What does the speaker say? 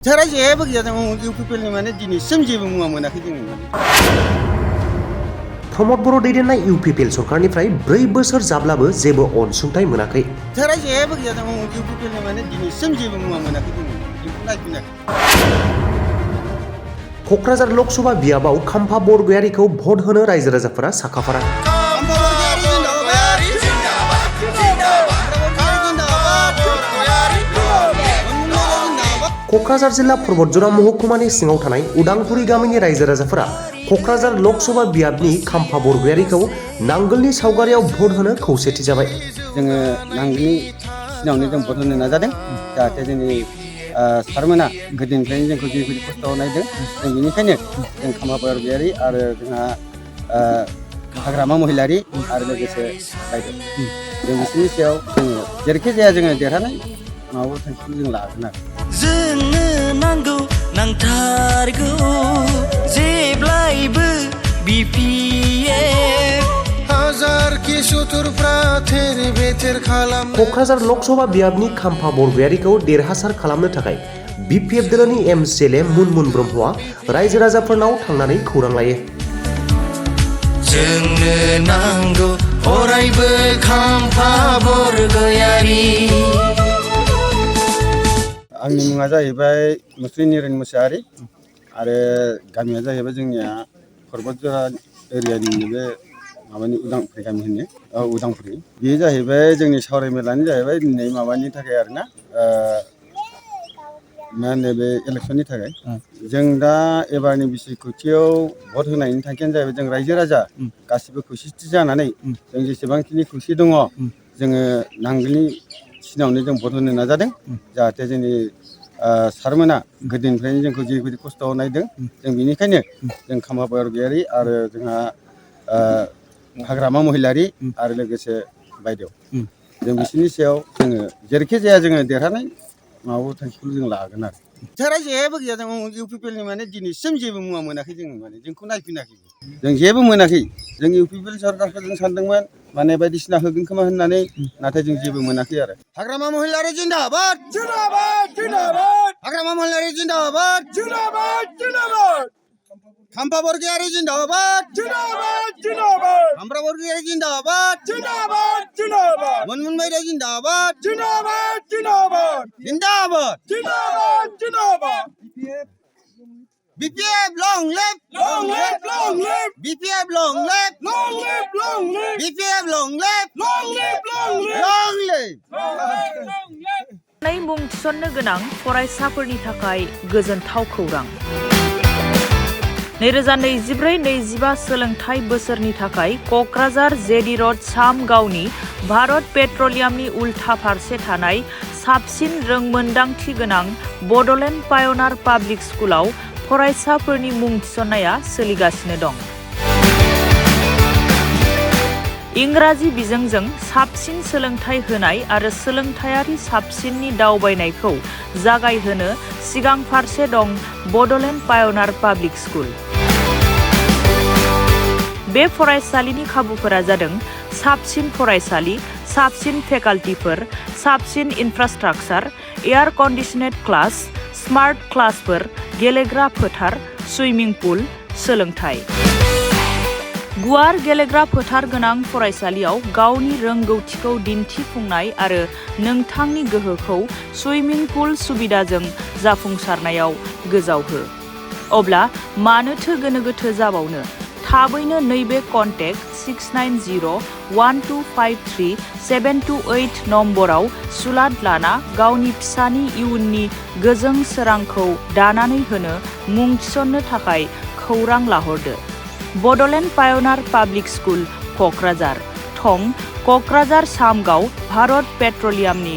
제가 जेबो गैया जों इउपिपिएलनि माने दिनैसिम जेबो मुवा मोनाखै जोङो प्रमद बर' दैदेननाय इउपिपिएल सरकारनिफ्राय 4 बोसोर जाब्लाबो जेबो अनसुंथाइ मोनाखै। जेरा जेबो गैया जों इउपिपिएलनि माने दिनैसिम जेबो मुवा मोनाखै जोङो बेखौ नायफिनाखै। क'क्राझार लकसभा बियाबाव खाम्फा बरगयारिखौ भट होनो रायजो राजाफोरा साखाफारा। क'क्राझार जिल्ला पर्बतजरा महकुमानि सिङाव थानाय उदांपुरी गामिनि रायजो राजाफोरा क'क्राझार लकसभा बियाबनि खाम्फा बरगयारिखौ नांगोलनि सावगारियाव भट होनो खौसेथि जाबाय। जोङो नांगोलनि सिनावनो जों भट होनो नाजादों जाहाथे जोंनि सारमोना गोदोनिफ्रायनो जोंखौ जिबायदि खस्थ' नायदों जों बेनिखायनो जों खाम्फा बरगयारि आरो जोंहा हाग्रामा महिलारि आरो लोगोसे बायदि जों बिसोरनि सायाव जोङो जेरैखि जाया जोङो देरहानाय माबा थांखिखौ जों लागोन आरो जोंनो नांगौ नांथारगौ जेब्लायबो बिपिएफ हाजारखि सुथुरफ्रा थेर बेथेर खालाम। क'क्राझार लकसभा बियाबनि खाम्फा बरगयारिखौ देरहासार खालामनो थाखाय बिपिएफ दोलोनि एमसिएलए मुनमुन ब्रह्मआ रायजो राजाफोरनाव थांनानै खौरां लायो। जोंनो नांगौ अरायबो खाम्फा बरगयारि। आंनि मुङा जाहैबाय मुस्रि निरेन मुसाहारि आरो गामिया जाहैबाय जोंनिया पर्बतजरा एरियानि बे माबानि उदांपुरी गामि होनो उदांपुरी बेयो जाहैबाय जोंनि सावरायमेलानो जाहैबाय दिनै माबानि थाखाय आरोना मा होनो बे इलेक्सननि थाखाय जों दा एबारनि बिसायख'थियाव भट होनायनि थांखियानो जाहैबाय जों रायजो राजा गासिबो खौसेथि जानानै जों जेसेबांखिनि खौसे दङ जोङो नांगोलनि सिनावनो जों भट होनो नाजादों जाहाथे जोंनि सारमोना गोदोनिफ्रायनो जोंखौ जिबायदि खस्थ' नायदों जों बेनिखायनो जों खाम्फा बरगयारि आरो जोंहा हाग्रामा महिलारि आरो लोगोसे बायदेव जों बिसोरनि सायाव जोङो जेरैखि जाया जोङो देरहानाय माबा थांखिखौ जों लागोन आरो जेरा जेबो गैया जों इउपिपिएलनि माने दिनैसिम जेबो मुवा मोनाखै जोङो माने जोंखौ नायफिनाखै जों जेबो मोनाखै जों इउपिपिएल सरकारखौ जों सानदोंमोन माने बायदिसिना होगोन खोमा होननानै नाथाय जों जेबो मोनाखै आरो हाग्रामा महिलारि जिन्दाबाद जिन्दाबाद जिन्दाबाद हाग्रामा महिलारि जिन्दाबाद जिन्दाबाद जिन्दाबाद खाम्फा बरगयारि जिन्दाबाद जिन्दाबाद जिन्दाबाद खाम्फा बरगयारि जिन्दाबाद जिन्दाबाद जिन्दाबाद मुनमुन मैरा जिन्दाबाद जिन्दाबाद जिन्दाबाद जिन्दाबाद जिन्दाबाद जिन्दाबाद BPF long live long live long live BPF long live long live long live BPF long live long live long live long live मुं थिसननो गोनां फरायसाफोरनि थाखाय गोजोनथाव खौरां 2024-25 सोलोंथाइ बोसोरनि थाखाय क'क्राझार जेडी र'ड सामगावनि भारत पेट्रलियामनि उल्था फारसे थानाय साबसिन रोंमोन्दांथि गोनां बड'लेण्ड पाय'नार पाब्लिक स्कुलाव फरायसाफोरनि मुं थिसननाया सोलिगासिनो दं। इंराजि बिजोंजों साबसिन सोलोंथाइ होनाय आरो सोलोंथायारि साबसिननि दावबायनायखौ जागायहोनो सिगां फारसे दं बड'लेण्ड पाय'नार पाब्लिक स्कुल। बे फरायसालिनि खाबुफोरा जादों साबसिन फरायसालि, साबसिन फेकाल्टिफोर, साबसिन इनफ्रास्ट्राक्चार, एयार कन्डिशनेड क्लास, स्मार्ट क्लासफोर, गेलेग्रा फोथार, सुइमिं पुल, सोलोंथाइ। गुवार गेलेग्रा फोथार गोनां फरायसालियाव गावनि रोंगौथिखौ दिन्थिफुंनाय आरो नोंथांनि गोहोखौ सुइमिं पुल सुबिदाजों जाफुंसारनायाव गोजावहो। अब्ला मानोथो गोनो गोथो जाबावनो? थाबैनो नैबे कन्टेक्ट 6901253728 नम्बराव सुलाद लाना गावनि फिसानि इयुननि गोजों सोरांखौ दानानै होनो मुं थिसननो थाखाय खौरां लाहरदो। बड'लेण्ड पाय'नार पाब्लिक स्कुल क'क्राझार थं क'क्राझार सामगाव भारत पेट्रलियामनि